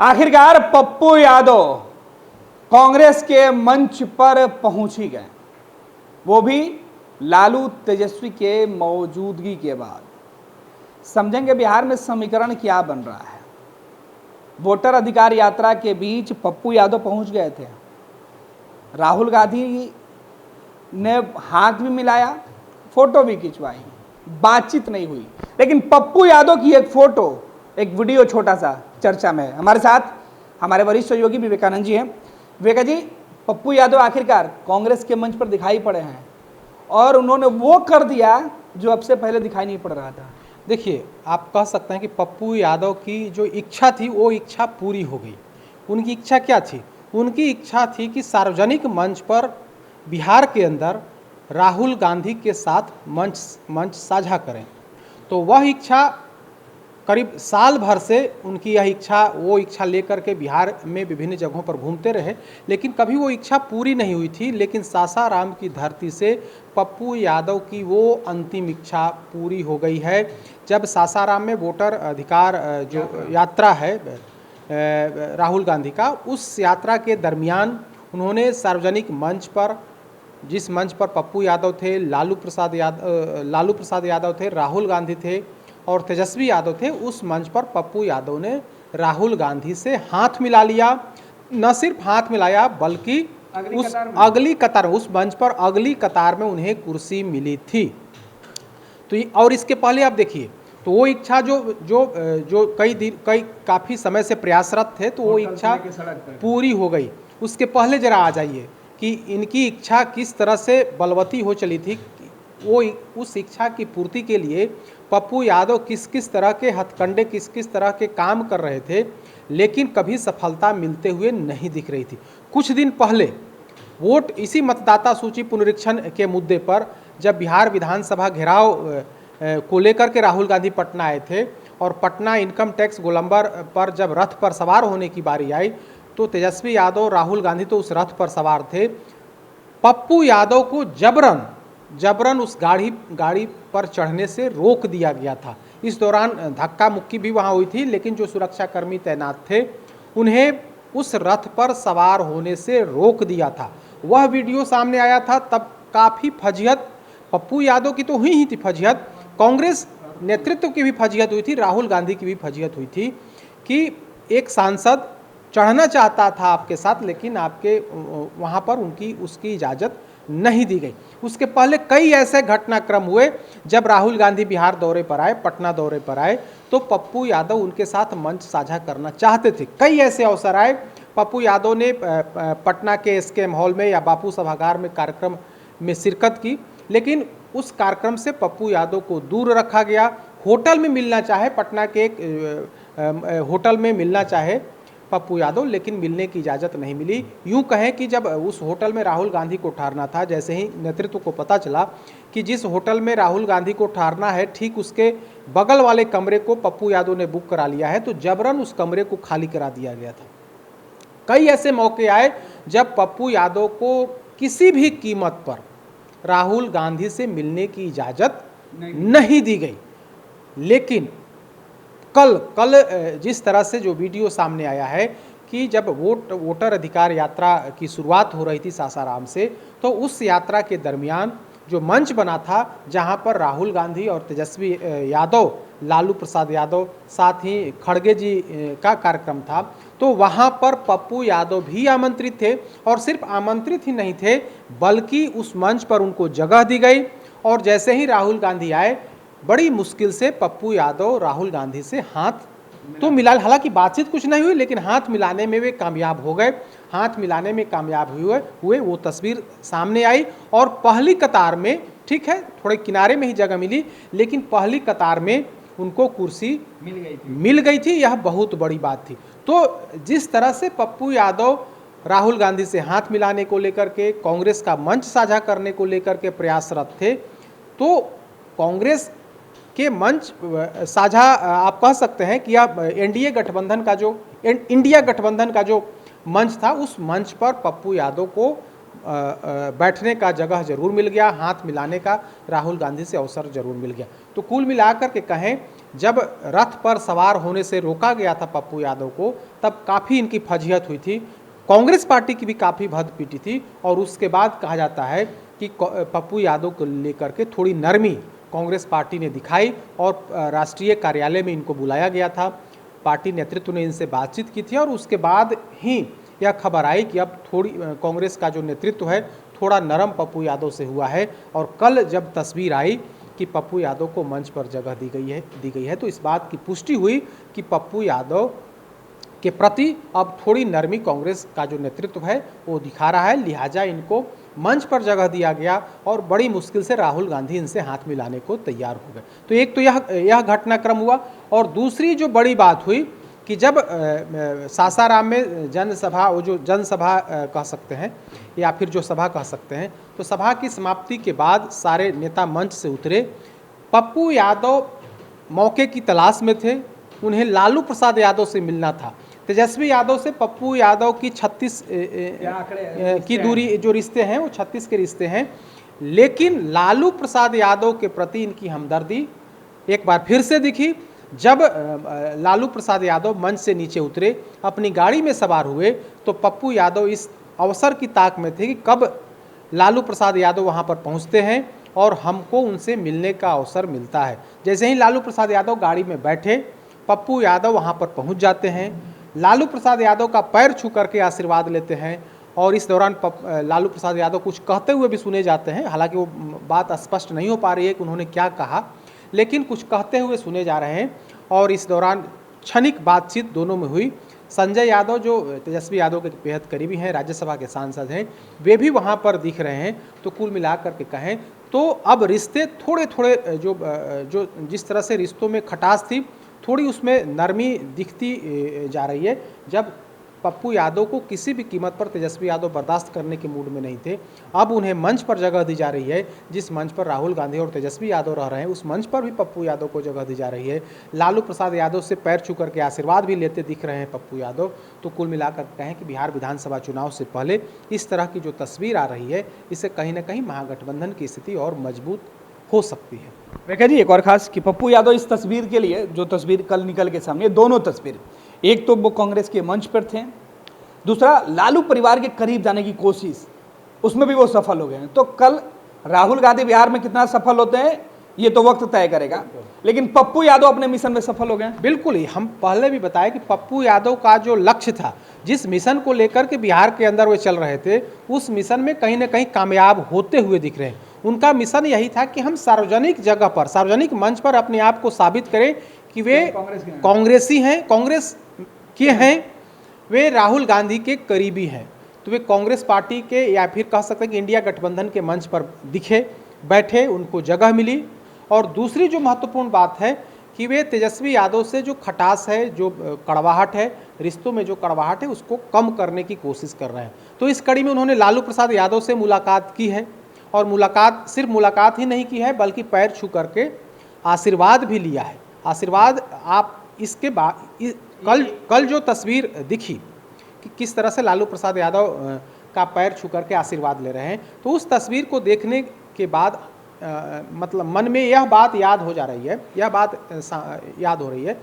आखिरकार पप्पू यादव कांग्रेस के मंच पर पहुंच ही गए, वो भी लालू तेजस्वी के मौजूदगी के बाद। समझेंगे बिहार में समीकरण क्या बन रहा है। वोटर अधिकार यात्रा के बीच पप्पू यादव पहुंच गए थे, राहुल गांधी ने हाथ भी मिलाया, फोटो भी खिंचवाई, बातचीत नहीं हुई, लेकिन पप्पू यादव की एक फोटो, एक वीडियो छोटा सा चर्चा में है। हमारे साथ हमारे वरिष्ठ सहयोगी विवेकानंद जी हैं। विवेका जी, पप्पू यादव आखिरकार कांग्रेस के मंच पर दिखाई पड़े हैं और उन्होंने वो कर दिया जो अब से पहले दिखाई नहीं पड़ रहा था। देखिए, आप कह सकते हैं कि पप्पू यादव की जो इच्छा थी वो इच्छा पूरी हो गई। उनकी इच्छा क्या थी? उनकी इच्छा थी कि सार्वजनिक मंच पर बिहार के अंदर राहुल गांधी के साथ मंच साझा करें। तो वह इच्छा करीब साल भर से उनकी यह इच्छा, वो इच्छा लेकर के बिहार में विभिन्न जगहों पर घूमते रहे, लेकिन कभी वो इच्छा पूरी नहीं हुई थी। लेकिन सासाराम की धरती से पप्पू यादव की वो अंतिम इच्छा पूरी हो गई है। जब सासाराम में वोटर अधिकार जो यात्रा है राहुल गांधी का, उस यात्रा के दरमियान उन्होंने सार्वजनिक मंच पर, जिस मंच पर पप्पू यादव थे, लालू प्रसाद यादव थे, राहुल गांधी थे और तेजस्वी यादव थे, उस मंच पर पप्पू यादव ने राहुल गांधी से हाथ मिला लिया। न सिर्फ हाथ मिलाया बल्कि अगली कतार, उस मंच पर अगली कतार में उन्हें कुर्सी मिली थी। तो और इसके पहले आप देखिए, तो वो इच्छा जो काफ़ी समय से प्रयासरत थे, तो वो इच्छा पूरी हो गई। उसके पहले जरा आ जाइए कि इनकी इच्छा किस तरह से बलवती हो चली थी। वो उस इच्छा की पूर्ति के लिए पप्पू यादव किस किस तरह के हथकंडे, किस किस तरह के काम कर रहे थे, लेकिन कभी सफलता मिलते हुए नहीं दिख रही थी। कुछ दिन पहले वोट, इसी मतदाता सूची पुनरीक्षण के मुद्दे पर जब बिहार विधानसभा घेराव को लेकर के राहुल गांधी पटना आए थे और पटना इनकम टैक्स गोलंबर पर जब रथ पर सवार होने की बारी आई, तो तेजस्वी यादव, राहुल गांधी तो उस रथ पर सवार थे। पप्पू यादव को जबरन उस गाड़ी पर चढ़ने से रोक दिया गया था। इस दौरान धक्का मुक्की भी वहां हुई थी, लेकिन जो सुरक्षाकर्मी तैनात थे उन्हें उस रथ पर सवार होने से रोक दिया था। वह वीडियो सामने आया था, तब काफ़ी फजीहत पप्पू यादव की तो हुई ही थी फजीहत, कांग्रेस नेतृत्व की भी फजीहत हुई थी, राहुल गांधी की भी फजीहत हुई थी कि एक सांसद चढ़ना चाहता था आपके साथ, लेकिन आपके वहाँ पर उसकी इजाज़त नहीं दी गई। उसके पहले कई ऐसे घटनाक्रम हुए जब राहुल गांधी बिहार दौरे पर आए, पटना दौरे पर आए, तो पप्पू यादव उनके साथ मंच साझा करना चाहते थे। कई ऐसे अवसर आए, पप्पू यादव ने पटना के एसकेएम हॉल में या बापू सभागार में कार्यक्रम में शिरकत की, लेकिन उस कार्यक्रम से पप्पू यादव को दूर रखा गया। होटल में मिलना चाहे, पटना के एक होटल में मिलना चाहे पप्पू यादव, लेकिन मिलने की इजाज़त नहीं मिली। यूँ कहें कि जब उस होटल में राहुल गांधी को ठहरना था, जैसे ही नेतृत्व को पता चला कि जिस होटल में राहुल गांधी को ठहरना है, ठीक उसके बगल वाले कमरे को पप्पू यादव ने बुक करा लिया है, तो जबरन उस कमरे को खाली करा दिया गया था। कई ऐसे मौके आए जब पप्पू यादव को किसी भी कीमत पर राहुल गांधी से मिलने की इजाज़त नहीं दी गई। लेकिन कल जिस तरह से जो वीडियो सामने आया है कि जब वोटर अधिकार यात्रा की शुरुआत हो रही थी सासाराम से, तो उस यात्रा के दरमियान जो मंच बना था, जहां पर राहुल गांधी और तेजस्वी यादव, लालू प्रसाद यादव, साथ ही खड़गे जी का कार्यक्रम था, तो वहां पर पप्पू यादव भी आमंत्रित थे। और सिर्फ आमंत्रित ही नहीं थे, बल्कि उस मंच पर उनको जगह दी गई। और जैसे ही राहुल गांधी आए, बड़ी मुश्किल से पप्पू यादव राहुल गांधी से हाथ तो मिला। हालांकि बातचीत कुछ नहीं हुई, लेकिन हाथ मिलाने में वे कामयाब हो गए। हाथ मिलाने में कामयाब हुए वो तस्वीर सामने आई। और पहली कतार में, ठीक है थोड़े किनारे में ही जगह मिली, लेकिन पहली कतार में उनको कुर्सी मिल गई थी। यह बहुत बड़ी बात थी। तो जिस तरह से पप्पू यादव राहुल गांधी से हाथ मिलाने को लेकर के, कांग्रेस का मंच साझा करने को लेकर के प्रयासरत थे, तो कांग्रेस के मंच साझा आप कह सकते हैं कि आप इंडिया गठबंधन का जो मंच था, उस मंच पर पप्पू यादव को बैठने का जगह जरूर मिल गया, हाथ मिलाने का राहुल गांधी से अवसर जरूर मिल गया। तो कुल मिलाकर के कहें जब रथ पर सवार होने से रोका गया था पप्पू यादव को, तब काफ़ी इनकी फजीहत हुई थी। कांग्रेस पार्टी की भी काफ़ी भद पीटी थी और उसके बाद कहा जाता है कि पप्पू यादव को लेकर के थोड़ी नरमी कांग्रेस पार्टी ने दिखाई और राष्ट्रीय कार्यालय में इनको बुलाया गया था। पार्टी नेतृत्व ने इनसे बातचीत की थी और उसके बाद ही यह खबर आई कि अब थोड़ी कांग्रेस का जो नेतृत्व है थोड़ा नरम पप्पू यादव से हुआ है। और कल जब तस्वीर आई कि पप्पू यादव को मंच पर जगह दी गई है तो इस बात की पुष्टि हुई कि पप्पू यादव के प्रति अब थोड़ी नरमी कांग्रेस का जो नेतृत्व है वो दिखा रहा है, लिहाजा इनको मंच पर जगह दिया गया और बड़ी मुश्किल से राहुल गांधी इनसे हाथ मिलाने को तैयार हो गए। तो एक तो यह घटनाक्रम हुआ और दूसरी जो बड़ी बात हुई कि जब सासाराम में जनसभा, वो जो जनसभा कह सकते हैं या फिर जो सभा कह सकते हैं, तो सभा की समाप्ति के बाद सारे नेता मंच से उतरे। पप्पू यादव मौके की तलाश में थे, उन्हें लालू प्रसाद यादव से मिलना था। तेजस्वी यादव से पप्पू यादव की 36 की दूरी जो रिश्ते हैं वो 36 के रिश्ते हैं, लेकिन लालू प्रसाद यादव के प्रति इनकी हमदर्दी एक बार फिर से दिखी जब लालू प्रसाद यादव मंच से नीचे उतरे, अपनी गाड़ी में सवार हुए। तो पप्पू यादव इस अवसर की ताक में थे कि कब लालू प्रसाद यादव वहां पर पहुंचते हैं और हमको उनसे मिलने का अवसर मिलता है। जैसे ही लालू प्रसाद यादव गाड़ी में बैठे, पप्पू यादव वहां पर पहुंच जाते हैं, लालू प्रसाद यादव का पैर छू करके आशीर्वाद लेते हैं और इस दौरान लालू प्रसाद यादव कुछ कहते हुए भी सुने जाते हैं। हालांकि वो बात स्पष्ट नहीं हो पा रही है कि उन्होंने क्या कहा, लेकिन कुछ कहते हुए सुने जा रहे हैं। और इस दौरान क्षणिक बातचीत दोनों में हुई। संजय यादव जो तेजस्वी यादव के बेहद करीबी हैं, राज्यसभा के सांसद हैं, वे भी वहाँ पर दिख रहे हैं। तो कुल मिलाकर के कहें तो अब रिश्ते थोड़े थोड़े जो जिस तरह से रिश्तों में खटास थी, थोड़ी उसमें नरमी दिखती जा रही है। जब पप्पू यादव को किसी भी कीमत पर तेजस्वी यादव बर्दाश्त करने के मूड में नहीं थे, अब उन्हें मंच पर जगह दी जा रही है। जिस मंच पर राहुल गांधी और तेजस्वी यादव रह रहे हैं, उस मंच पर भी पप्पू यादव को जगह दी जा रही है। लालू प्रसाद यादव से पैर छू करके आशीर्वाद भी लेते दिख रहे हैं पप्पू यादव। तो कुल मिलाकर कहें कि बिहार विधानसभा चुनाव से पहले इस तरह की जो तस्वीर आ रही है, इससे कहीं ना कहीं महागठबंधन की स्थिति और मजबूत हो सकती है। रेखा जी, एक और खास कि पप्पू यादव इस तस्वीर के लिए, जो तस्वीर कल निकल के सामने, दोनों तस्वीर, एक तो वो कांग्रेस के मंच पर थे, दूसरा लालू परिवार के करीब जाने की कोशिश, उसमें भी वो सफल हो गए हैं। तो कल राहुल गांधी बिहार में कितना सफल होते हैं ये तो वक्त तय करेगा, लेकिन पप्पू यादव अपने मिशन में सफल हो गए हैं। बिल्कुल ही, हम पहले भी बताया कि पप्पू यादव का जो लक्ष्य था, जिस मिशन को लेकर के बिहार के अंदर वे चल रहे थे, उस मिशन में कहीं ना कहीं कामयाब होते हुए दिख रहे हैं। उनका मिशन यही था कि हम सार्वजनिक जगह पर, सार्वजनिक मंच पर अपने आप को साबित करें कि वे कांग्रेसी हैं, कांग्रेस के हैं, वे राहुल गांधी के करीबी हैं। तो वे कांग्रेस पार्टी के, या फिर कह सकते हैं कि इंडिया गठबंधन के मंच पर दिखे, बैठे, उनको जगह मिली। और दूसरी जो महत्वपूर्ण बात है कि वे तेजस्वी यादव से जो खटास है, जो कड़वाहट है, रिश्तों में जो कड़वाहट है, उसको कम करने की कोशिश कर रहे हैं। तो इस कड़ी में उन्होंने लालू प्रसाद यादव से मुलाकात की है और सिर्फ मुलाकात ही नहीं की है, बल्कि पैर छू करके आशीर्वाद भी लिया है। आशीर्वाद आप इसके बाद कल जो तस्वीर दिखी कि किस तरह से लालू प्रसाद यादव का पैर छू करके आशीर्वाद ले रहे हैं, तो उस तस्वीर को देखने के बाद मतलब मन में यह बात याद हो रही है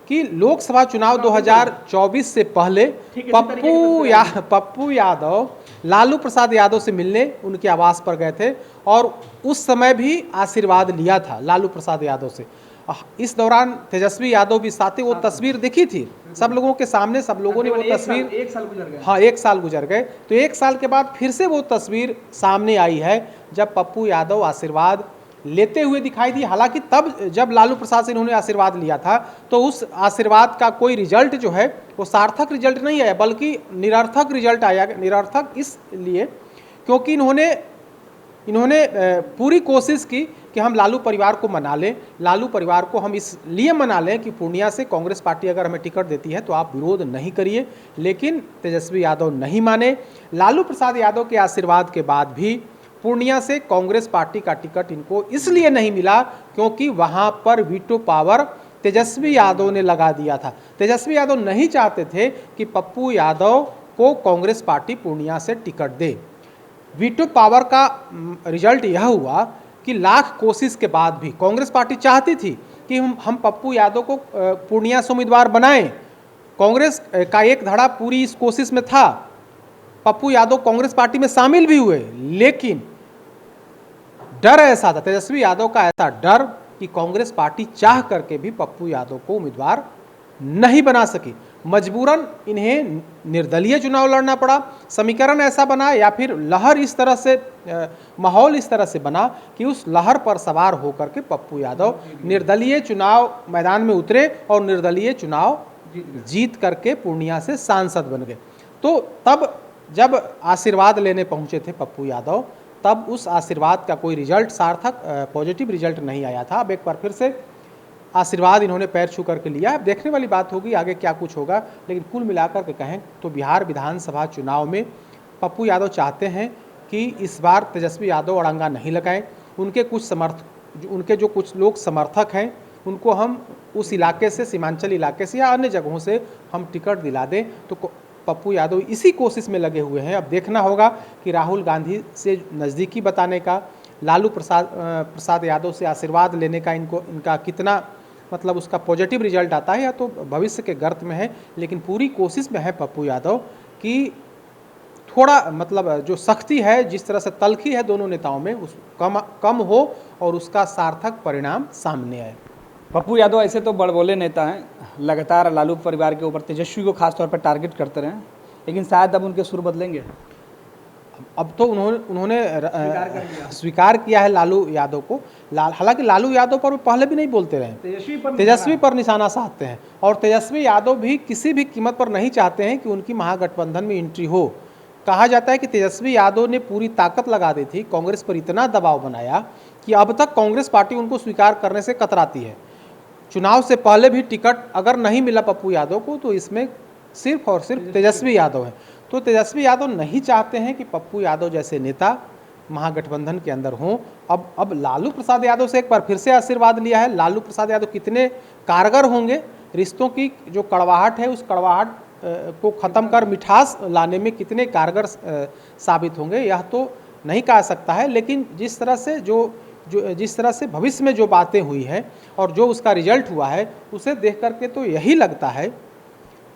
कि लोकसभा चुनाव 2024 से पहले पप्पू यादव लालू प्रसाद यादव से मिलने उनके आवास पर गए थे और उस समय भी आशीर्वाद लिया था लालू प्रसाद यादव से। इस दौरान तेजस्वी यादव भी साथ ही, वो तस्वीर दिखी थी सब लोगों के सामने, सब लोगों ने वो तस्वीर, एक साल गुजर गए। हाँ, 1 साल गुजर गए। तो 1 साल के बाद फिर से वो तस्वीर सामने आई है जब पप्पू यादव आशीर्वाद लेते हुए दिखाई दी। हालांकि तब जब लालू प्रसाद से इन्होंने आशीर्वाद लिया था तो उस आशीर्वाद का कोई रिजल्ट जो है वो सार्थक रिजल्ट नहीं आया, बल्कि निरर्थक रिजल्ट आया। निरर्थक इसलिए क्योंकि इन्होंने पूरी कोशिश की कि हम लालू परिवार को मना लें, लालू परिवार को हम इसलिए मना लें कि पूर्णिया से कांग्रेस पार्टी अगर हमें टिकट देती है तो आप विरोध नहीं करिए। लेकिन तेजस्वी यादव नहीं माने। लालू प्रसाद यादव के आशीर्वाद के बाद भी पूर्णिया से कांग्रेस पार्टी का टिकट इनको इसलिए नहीं मिला क्योंकि वहाँ पर वीटो पावर तेजस्वी यादव ने लगा दिया था। तेजस्वी यादव नहीं चाहते थे कि पप्पू यादव को कांग्रेस पार्टी पूर्णिया से टिकट दे। वीटो पावर का रिजल्ट यह हुआ कि लाख कोशिश के बाद भी कांग्रेस पार्टी चाहती थी कि हम पप्पू यादव को पूर्णिया से उम्मीदवार बनाएं। कांग्रेस का एक धड़ा पूरी इस कोशिश में था, पप्पू यादव कांग्रेस पार्टी में शामिल भी हुए, लेकिन डर ऐसा था, तेजस्वी यादव का ऐसा डर कि कांग्रेस पार्टी चाह करके भी पप्पू यादव को उम्मीदवार नहीं बना सकी। मजबूरन इन्हें निर्दलीय चुनाव लड़ना पड़ा। समीकरण ऐसा बना या फिर लहर इस तरह से, माहौल इस तरह से बना कि उस लहर पर सवार होकर के पप्पू यादव निर्दलीय चुनाव मैदान में उतरे और निर्दलीय चुनाव जीत करके पूर्णिया से सांसद बन गए। तो तब जब आशीर्वाद लेने पहुंचे थे पप्पू यादव, तब उस आशीर्वाद का कोई रिजल्ट सार्थक पॉजिटिव रिजल्ट नहीं आया था। अब एक बार फिर से आशीर्वाद इन्होंने पैर छू करके लिया। अब देखने वाली बात होगी आगे क्या कुछ होगा, लेकिन कुल मिलाकर के कहें तो बिहार विधानसभा चुनाव में पप्पू यादव चाहते हैं कि इस बार तेजस्वी यादव अड़ंगा नहीं लगाएं। उनके जो कुछ लोग समर्थक हैं उनको हम उस इलाके से, सीमांचल इलाके से या अन्य जगहों से हम टिकट दिला दें। तो पप्पू यादव इसी कोशिश में लगे हुए हैं। अब देखना होगा कि राहुल गांधी से नज़दीकी बताने का, लालू प्रसाद यादव से आशीर्वाद लेने का इनका कितना मतलब उसका पॉजिटिव रिजल्ट आता है, या तो भविष्य के गर्त में है। लेकिन पूरी कोशिश में है पप्पू यादव कि थोड़ा मतलब जो सख्ती है, जिस तरह से तलखी है दोनों नेताओं में, उस कम हो और उसका सार्थक परिणाम सामने आए। पप्पू यादव ऐसे तो बड़बोले नेता हैं, लगातार लालू परिवार के ऊपर, तेजस्वी को खासतौर पर टारगेट करते रहे, लेकिन शायद अब उनके सुर बदलेंगे। अब तो उन्होंने स्वीकार किया है लालू यादव को। हालांकि लालू यादव पर पहले भी नहीं बोलते रहे, तेजस्वी पर निशाना साधते हैं। और तेजस्वी यादव भी किसी भी कीमत पर नहीं चाहते हैं कि उनकी महागठबंधन में एंट्री हो। कहा जाता है कि तेजस्वी यादव ने पूरी ताकत लगा दी थी, कांग्रेस पर इतना दबाव बनाया कि अब तक कांग्रेस पार्टी उनको स्वीकार करने से कतराती है। चुनाव से पहले भी टिकट अगर नहीं मिला पप्पू यादव को, तो इसमें सिर्फ और सिर्फ तेजस्वी यादव है। तो तेजस्वी यादव नहीं चाहते हैं कि पप्पू यादव जैसे नेता महागठबंधन के अंदर हों। अब लालू प्रसाद यादव से एक बार फिर से आशीर्वाद लिया है। लालू प्रसाद यादव कितने कारगर होंगे, रिश्तों की जो कड़वाहट है, उस कड़वाहट को ख़त्म कर मिठास लाने में कितने कारगर साबित होंगे, यह तो नहीं कहा सकता है। लेकिन जिस तरह से भविष्य में जो बातें हुई हैं और जो उसका रिजल्ट हुआ है, उसे देख करके तो यही लगता है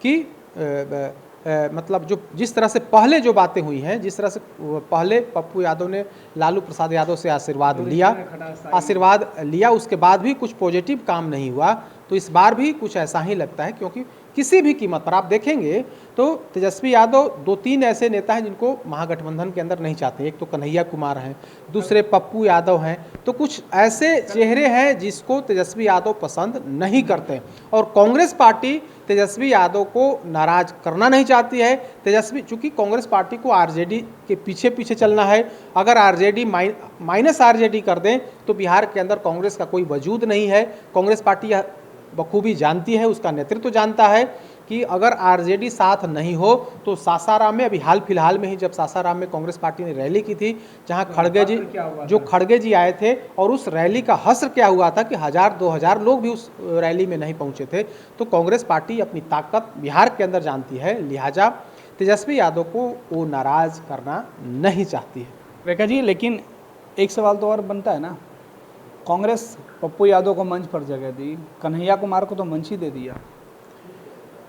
कि मतलब जिस तरह से पहले जो बातें हुई हैं, जिस तरह से पहले पप्पू यादव ने लालू प्रसाद यादव से आशीर्वाद लिया, उसके बाद भी कुछ पॉजिटिव काम नहीं हुआ। तो इस बार भी कुछ ऐसा ही लगता है, क्योंकि किसी भी कीमत पर आप देखेंगे तो तेजस्वी यादव 2-3 ऐसे नेता हैं जिनको महागठबंधन के अंदर नहीं चाहते। एक तो कन्हैया कुमार हैं, दूसरे पप्पू यादव हैं। तो कुछ ऐसे चेहरे हैं जिसको तेजस्वी यादव पसंद नहीं करते, और कांग्रेस पार्टी तेजस्वी यादव को नाराज करना नहीं चाहती है। चूंकि कांग्रेस पार्टी को आरजेडी के पीछे पीछे चलना है। अगर आरजेडी माइनस आरजेडी कर दें तो बिहार के अंदर कांग्रेस का कोई वजूद नहीं है। कांग्रेस पार्टी बखूबी जानती है, उसका नेतृत्व जानता है कि अगर आरजेडी साथ नहीं हो तो सासाराम में, अभी हाल फिलहाल में ही जब सासाराम में कांग्रेस पार्टी ने रैली की थी, जहां खड़गे जी आए थे, और उस रैली का हश्र क्या हुआ था कि 1000-2000 लोग भी उस रैली में नहीं पहुंचे थे। तो कांग्रेस पार्टी अपनी ताकत बिहार के अंदर जानती है, लिहाजा तेजस्वी यादव को वो नाराज करना नहीं चाहती है। रेखा जी, लेकिन एक सवाल तो और बनता है ना, कांग्रेस पप्पू यादव को मंच पर जगह दी, कन्हैया कुमार को तो मंच ही दे दिया।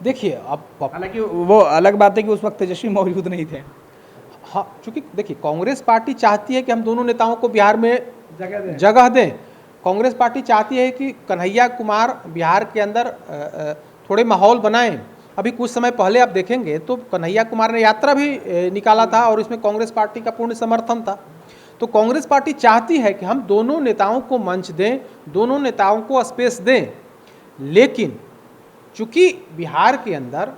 देखिए, अब हालांकि वो अलग बात है कि उस वक्त तेजस्वी मौजूद नहीं थे। हाँ, चूंकि देखिए कांग्रेस पार्टी चाहती है कि हम दोनों नेताओं को बिहार में जगह दें। कांग्रेस पार्टी चाहती है कि कन्हैया कुमार बिहार के अंदर थोड़े माहौल बनाएं। अभी कुछ समय पहले आप देखेंगे तो कन्हैया कुमार ने यात्रा भी निकाला था और इसमें कांग्रेस पार्टी का पूर्ण समर्थन था। तो कांग्रेस पार्टी चाहती है कि हम दोनों नेताओं को मंच दें, दोनों नेताओं को स्पेस दें। लेकिन चूंकि बिहार के अंदर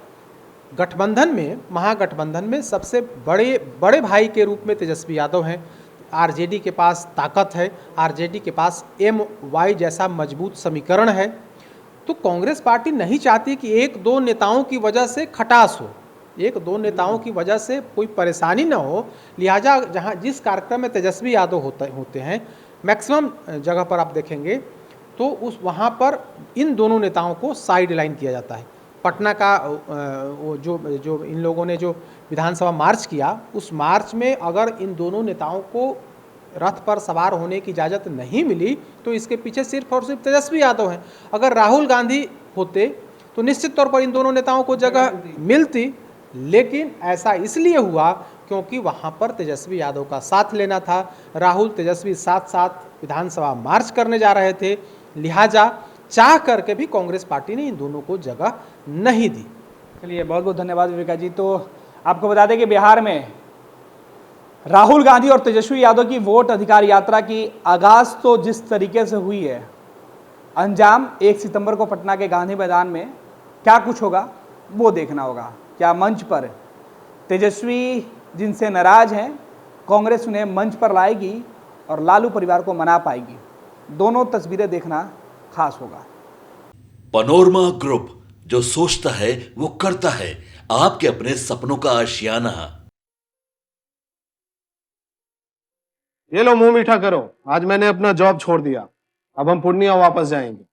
गठबंधन में, महागठबंधन में सबसे बड़े भाई के रूप में तेजस्वी यादव हैं। आरजेडी के पास ताकत है, आरजेडी के पास MY जैसा मजबूत समीकरण है। तो कांग्रेस पार्टी नहीं चाहती कि 1-2 नेताओं की वजह से खटास हो, 1-2 नेताओं की वजह से कोई परेशानी ना हो। लिहाजा जिस कार्यक्रम में तेजस्वी यादव होते हैं, मैक्सिमम जगह पर आप देखेंगे तो वहाँ पर इन दोनों नेताओं को साइड लाइन किया जाता है। पटना का वो जो इन लोगों ने जो विधानसभा मार्च किया, उस मार्च में अगर इन दोनों नेताओं को रथ पर सवार होने की इजाज़त नहीं मिली तो इसके पीछे सिर्फ और सिर्फ तेजस्वी यादव हैं। अगर राहुल गांधी होते तो निश्चित तौर पर इन दोनों नेताओं को जगह मिलती, लेकिन ऐसा इसलिए हुआ क्योंकि वहाँ पर तेजस्वी यादव का साथ लेना था। राहुल तेजस्वी साथ साथ विधानसभा मार्च करने जा रहे थे, लिहाजा चाह करके भी कांग्रेस पार्टी ने इन दोनों को जगह नहीं दी। चलिए, बहुत बहुत धन्यवाद विवेका जी। तो आपको बता दें कि बिहार में राहुल गांधी और तेजस्वी यादव की वोट अधिकार यात्रा की आगाज तो जिस तरीके से हुई है, अंजाम 1 सितंबर को पटना के गांधी मैदान में क्या कुछ होगा वो देखना होगा। क्या मंच पर तेजस्वी जिनसे नाराज हैं, कांग्रेस उन्हें मंच पर लाएगी और लालू परिवार को मना पाएगी? दोनों तस्वीरें देखना खास होगा। पनोरमा ग्रुप, जो सोचता है वो करता है। आपके अपने सपनों का आशियाना। ये लो, मुंह मीठा करो। आज मैंने अपना जॉब छोड़ दिया, अब हम पूर्णिया वापस जाएंगे।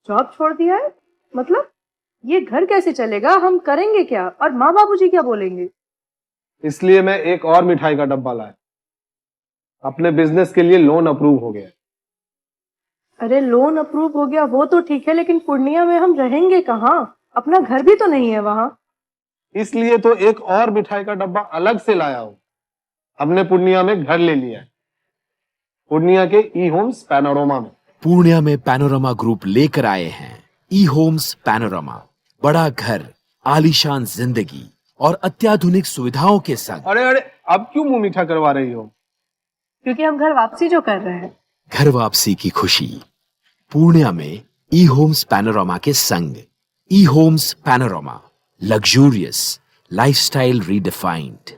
जॉब छोड़ दिया है? मतलब ये घर कैसे चलेगा? हम करेंगे क्या? और माँ बाबूजी क्या बोलेंगे? इसलिए मैं एक और मिठाई का डब्बा लाया। अपने बिजनेस के लिए लोन अप्रूव हो गया। अरे लोन अप्रूव हो गया वो तो ठीक है, लेकिन पूर्णिया में हम रहेंगे कहाँ? अपना घर भी तो नहीं है वहाँ। इसलिए तो एक और मिठाई का डब्बा अलग से लाया हूँ। हमने पूर्णिया में घर ले लिया है, पूर्णिया के ई होम्स पैनोरमा में। पूर्णिया में पैनोरमा ग्रुप लेकर आए हैं ई होम्स पैनोरमा। बड़ा घर, आलीशान जिंदगी और अत्याधुनिक सुविधाओं के संग। अरे अरे, अब क्यों मुंह मीठा करवा रही हो? क्योंकि हम घर वापसी जो कर रहे हैं। घर वापसी की खुशी पूर्णिया में ई होम्स पैनोरमा के संग। E homes panorama, luxurious lifestyle redefined.